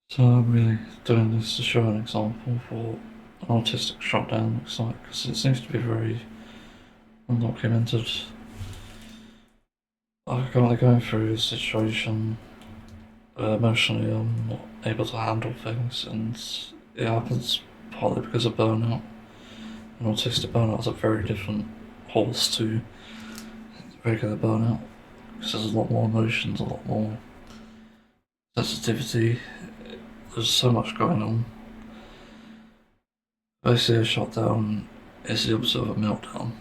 So I'm really doing this to show an example for an autistic shutdown looks like, because it seems to be very undocumented. I'm currently going through a situation where emotionally I'm not able to handle things, and it happens partly because of burnout. And autistic burnout is a very different horse to regular burnout, because there's a lot more emotions, a lot more sensitivity. There's so much going on. Basically, a shutdown is the opposite of a meltdown.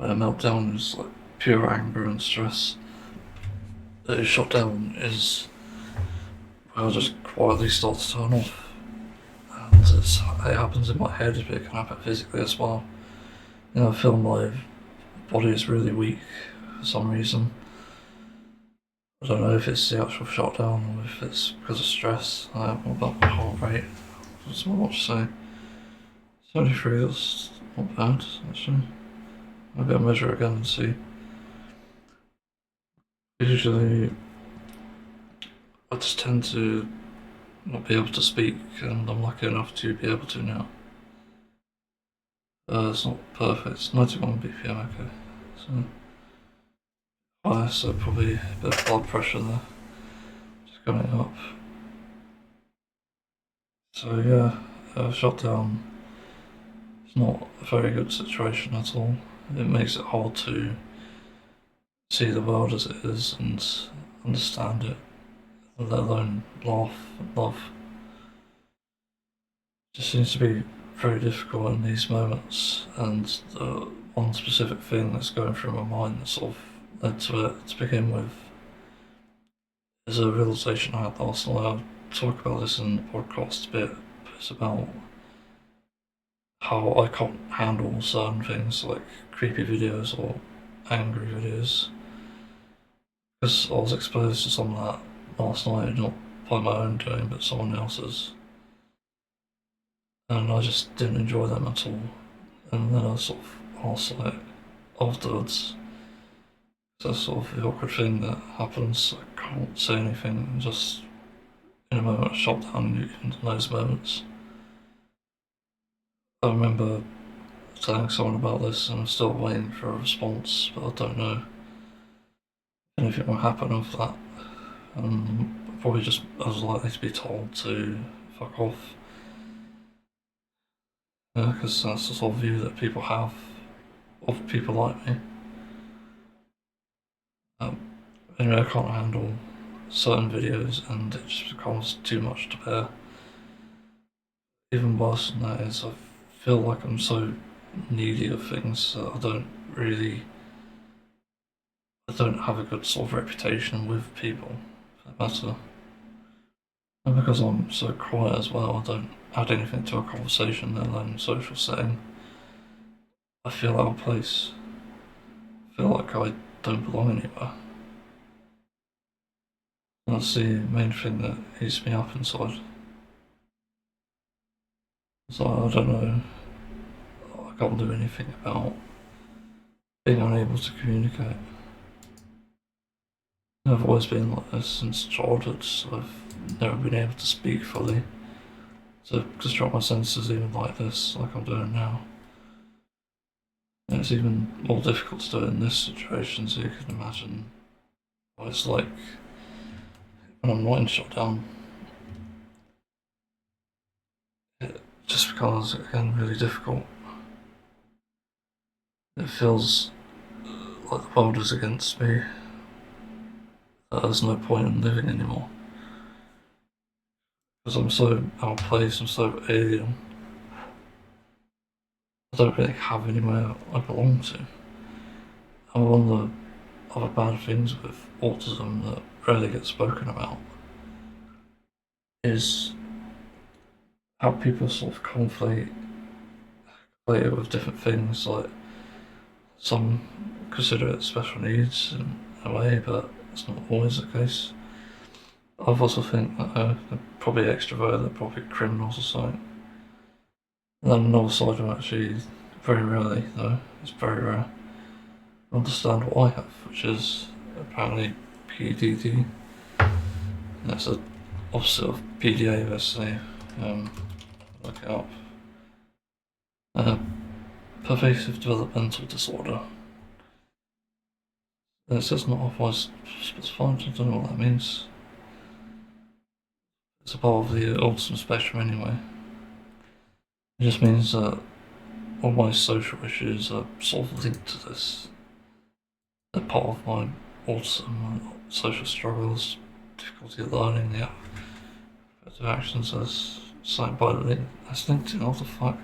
A meltdown is like pure anger and stress. A shutdown is where I just quietly start to turn off. And it happens in my head, but it can happen physically as well. I feel my body is really weak for some reason. I don't know if it's the actual shutdown or if it's because of stress. I have about my heart rate. That's not much to say. 73, that's not bad, actually. Maybe I'll measure it again and see. Usually, I just tend to not be able to speak, and I'm lucky enough to be able to now. It's not perfect, it's 91 BPM, okay. So, high, so probably a bit of blood pressure there, just coming up. So, yeah, shutdown is not a very good situation at all. It makes it hard to see the world as it is and understand it, let alone laugh and love. It just seems to be very difficult in these moments, and the one specific thing that's going through my mind that sort of led to it to begin with is a realization I had last night. I'll talk about this in the podcast a bit, but it's about how I can't handle certain things like creepy videos or angry videos, because I was exposed to some of that last night, not by my own doing, but someone else's, and I just didn't enjoy them at all. And then I sort of asked, like, afterwards, that's sort of the awkward thing that happens. I can't say anything, just in a moment of shutdown in those moments. I remember telling someone about this and I'm still waiting for a response, but I don't know if anything will happen of that. And probably just as likely to be told to fuck off, because that's the sort of view that people have of people like me. Um, anyway, I can't handle certain videos and it just becomes too much to bear. Even worse than that is I feel like I'm so needy of things that I don't have a good sort of reputation with people, for that matter. And because I'm so quiet as well, I don't add anything to a conversation, let alone social setting. I feel out of place. I feel like I don't belong anywhere. And that's the main thing that eats me up inside. So I don't know, I can't do anything about being unable to communicate. I've always been like this since childhood, so I've never been able to speak fully. To construct my sentences even like this, like I'm doing now. And it's even more difficult to do it in this situation, so you can imagine what it's like when I'm not in shutdown. It just becomes, again, really difficult. It feels like the world is against me, that there's no point in living anymore. Because I'm so out of place, I'm so alien. I don't really have anywhere I belong to. And one of the other bad things with autism that rarely gets spoken about is how people sort of conflate it with different things. Like, some consider it special needs in a way, but it's not always the case. I've also think that they're probably extroverted, they're probably criminals or something. And then another side of actually, very rarely though, it's very rare, understand what I have, which is apparently PDD. That's the opposite of PDA, let's say, look it up. Pervasive developmental disorder. It says not otherwise specified, I don't know what that means. It's a part of the autism spectrum anyway. It just means that all my social issues are sort of linked to this. They're part of my autism, my social struggles, difficulty of learning, the affective actions as cited by that's LinkedIn. What the fuck?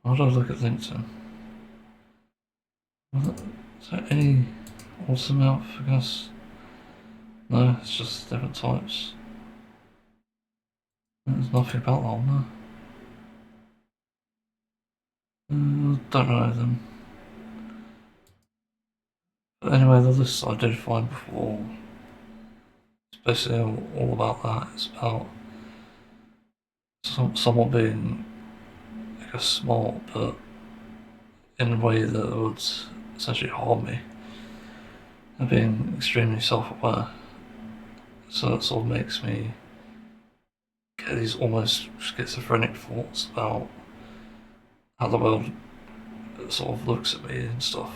How do I look at LinkedIn? Is there any autism out, I guess? No, it's just different types. There's nothing about that on there. Don't know them. But anyway, the list I did find before, it's basically all about that. It's about someone being, I guess, smart, but in a way that would essentially harm me, and being extremely self-aware. So that sort of makes me get these almost schizophrenic thoughts about how the world sort of looks at me and stuff.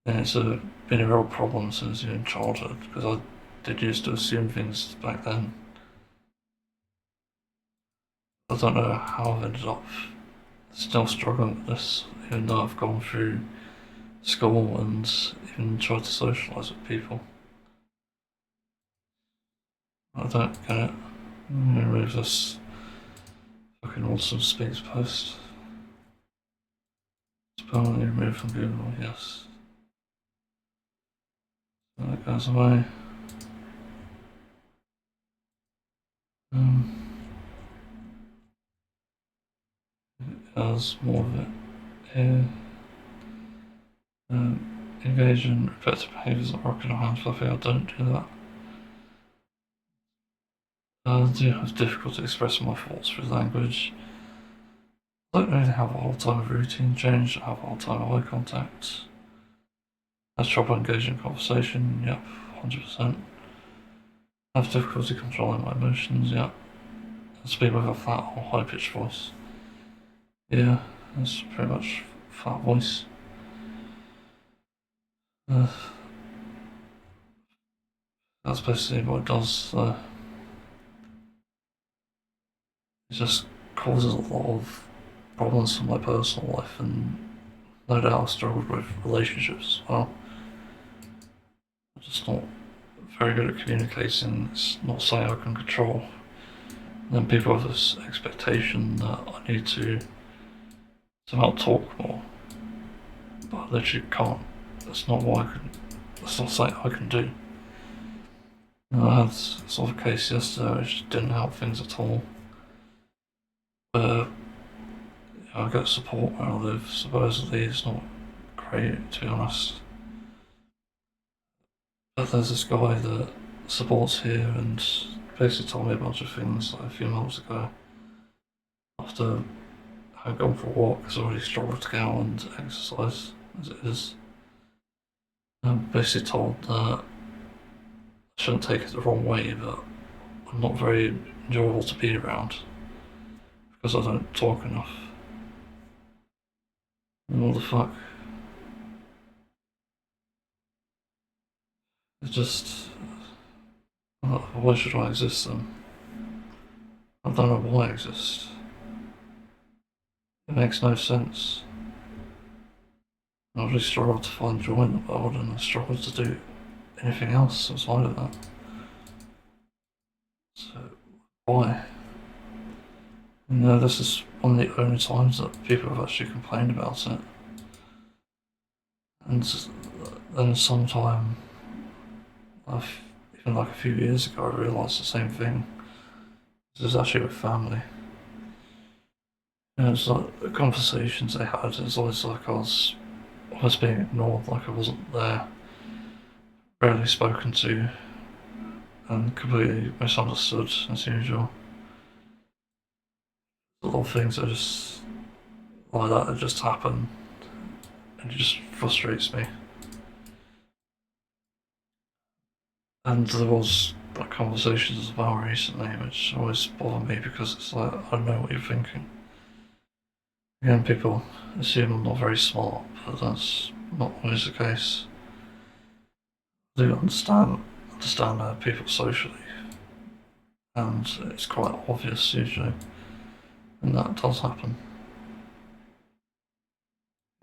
And it's been a real problem since in childhood, because I did used to assume things back then. I don't know how I've ended up still struggling with this, even though I've gone through school and even tried to socialise with people. I don't get it. I'm gonna remove this fucking awesome speaks post. It's permanently removed from Google, yes. So that goes away. There's more of it here. Engage in repetitive behaviours like rocking our hands fluffy. I don't do that. I do have difficulty expressing my thoughts through language. I don't really have a hard time with routine change. I have a hard time with eye contact. I have trouble engaging in conversation. Yep, 100%. I have difficulty controlling my emotions. Yep. I speak with a flat or high pitched voice. Yeah, that's pretty much flat voice. That's basically what it does. It just causes a lot of problems in my personal life, and no doubt I've struggled with relationships as well. I'm just not very good at communicating. It's not something I can control. And then people have this expectation that I need to somehow talk more, but I literally can't. That's not what I can. That's not something I can do. I had sort of a case yesterday which didn't help things at all. I get support where I live. Supposedly it's not great, to be honest. But there's this guy that supports here and basically told me a bunch of things like a few months ago. After having gone for a walk, because I already struggled to get out and exercise as it is. I'm basically told that I shouldn't take it the wrong way, but I'm not very enjoyable to be around because I don't talk enough. And what the fuck? It's just. Why should I exist then? I don't know why I exist. It makes no sense. I really struggle to find joy in the world, and I struggle to do anything else outside of that. So, why? This is one of the only times that people have actually complained about it. And then sometime, even like a few years ago, I realised the same thing. This is actually with family. It's like the conversations they had, it's always like I was almost being ignored, like I wasn't there, rarely spoken to, and completely misunderstood as usual. A lot of things that just like that just happen, and it just frustrates me. And there was like conversations as well recently, which always bother me because it's like I don't know what you're thinking. Again, people assume I'm not very smart, but that's not always the case. I do understand people socially, and it's quite obvious usually, and that does happen.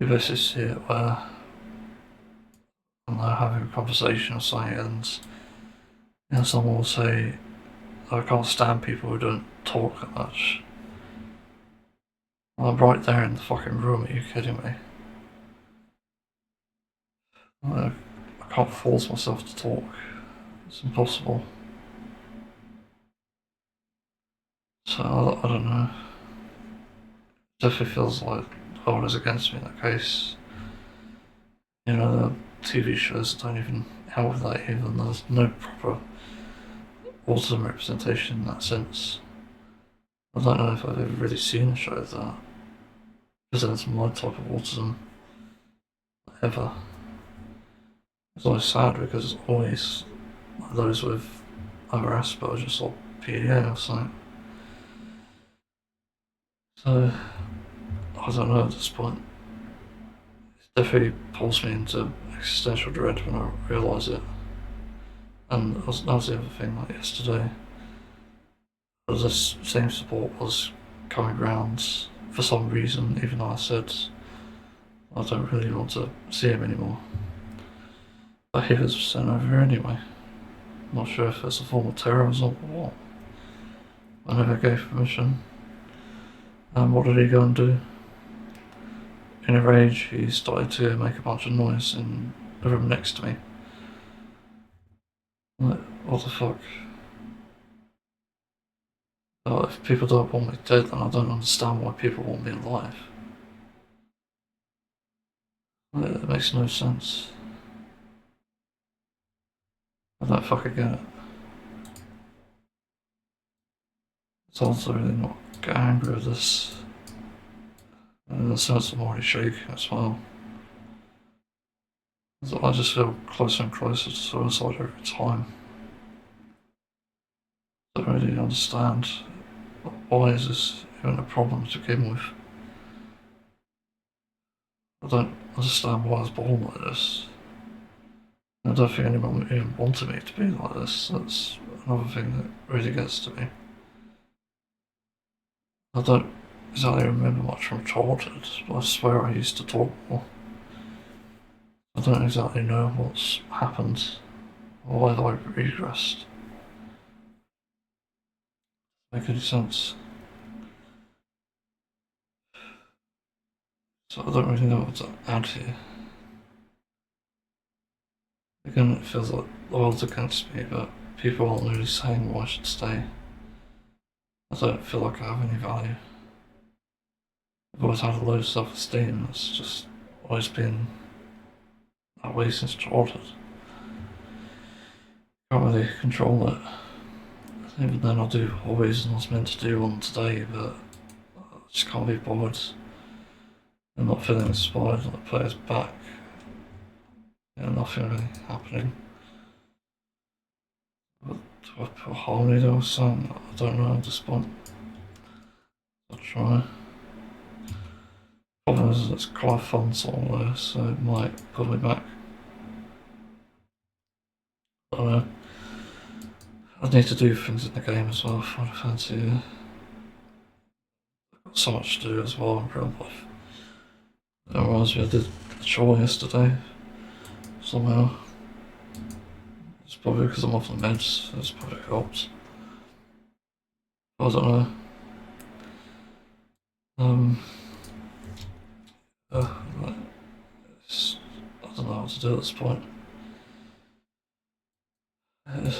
You basically see it where when they're having a conversation or something, and someone will say, "I can't stand people who don't talk that much." Well, I'm right there in the fucking room. Are you kidding me? I can't force myself to talk. It's impossible. So I don't know. It definitely feels like the world is against me in that case. The TV shows don't even help with that even. There's no proper autism representation in that sense. I don't know if I've ever really seen a show of that. Because that's my type of autism ever. It's always sad because it's always those with either Asperger's or PDA or something. So, I don't know at this point. It definitely pulls me into existential dread when I realise it. And that was the other thing, like yesterday. This same support was coming round for some reason, even though I said I don't really want to see him anymore. But he was sent over anyway. Not sure if it's a form of terrorism or what. I never gave permission. And what did he go and do? In a rage, he started to make a bunch of noise in the room next to me. Like, what the fuck? Well, if people don't want me dead, then I don't understand why people want me alive. Like, it makes no sense. I don't fucking get it. It's also really not get angry with this. And the sense I'm already shaking as well. I just feel closer and closer to suicide every time. I don't really understand why is this even a problem to begin with. I don't understand why I was born like this. I don't think anyone even wanted me to be like this. That's another thing that really gets to me. I don't exactly remember much from childhood, but I swear I used to talk more. I don't exactly know what's happened or why I regressed. Make any sense? So I don't really know what to add here. Again, it feels like the world's against me, but people aren't really saying why I should stay. I don't feel like I have any value. I've always had a low self-esteem. It's just always been that way since childhood. Can't really control it. Even then I do hobbies and I was meant to do one today, but I just can't be bothered. I'm not feeling inspired on the player's back. Nothing really happening. But do I put harmony there or something? I don't know at this point. I'll try. Problem is it's quite a fun song though, so it might pull me back. I don't know. I need to do things in the game as well. Final Fantasy. I've got so much to do as well in real life. It reminds me I did the chore yesterday. Somehow. It's probably because I'm off the meds. That's probably helped. I don't know. I don't know what to do at this point. It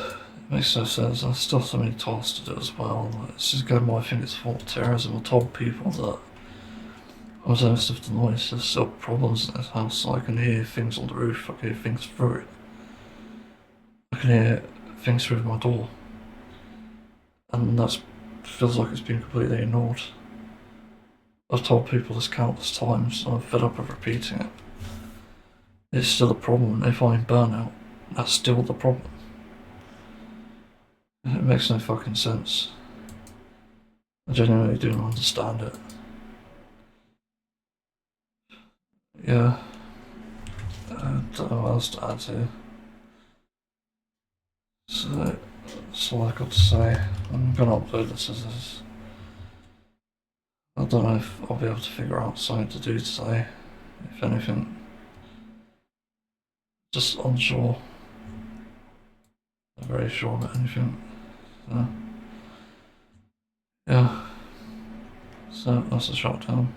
makes no sense. There's still so many tasks to do as well. It's just going I think it's for terrorism. I told people that I was honest with the noise. There's still problems in this house, so I can hear things on the roof. I can hear things through it. I can hear things through my door. And that feels like it's been completely ignored. I've told people this countless times, and I'm fed up of repeating it. It's still a problem, and if I'm in burnout, that's still the problem. It makes no fucking sense. I genuinely do not understand it. Yeah, I don't know what else to add to. So, that's all I got to say. I'm gonna upload this as this. I don't know if I'll be able to figure out something to do today. If anything, just unsure. Not very sure about anything. So, yeah, so that's a shutdown.